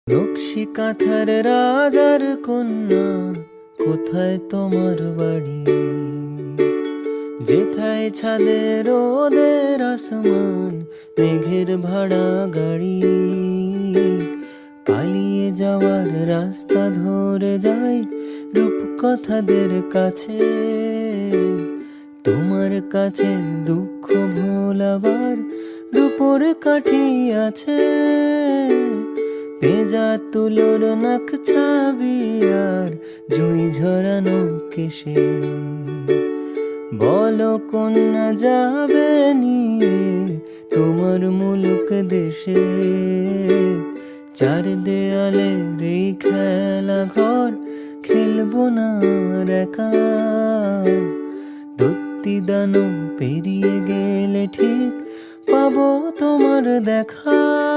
নকশি কাঁথার রাজার কন্যা, কোথায় তোমার বাড়ি? যেথায় ছাদে রোদের আসমান, মেঘের ভাড়া গাড়ি। পালিয়ে যাওয়ার রাস্তা ধরে যাই রূপকথাদের কাছে। তোমার কাছে দুঃখ ভোলাবার রূপোর কাঠি আছে। পেঁজা তুলোর নাক ছাবি আর জুই ঝরানো কেশে। বলো কন্যা যাবে নিয়ে তোমার মুলুক দেশে। চার দেয়ালে এই খেলা ঘর, খেলবো না আর একা। দত্তি দানো পেরিয়ে গেলে ঠিক পাবো তোমার দেখা।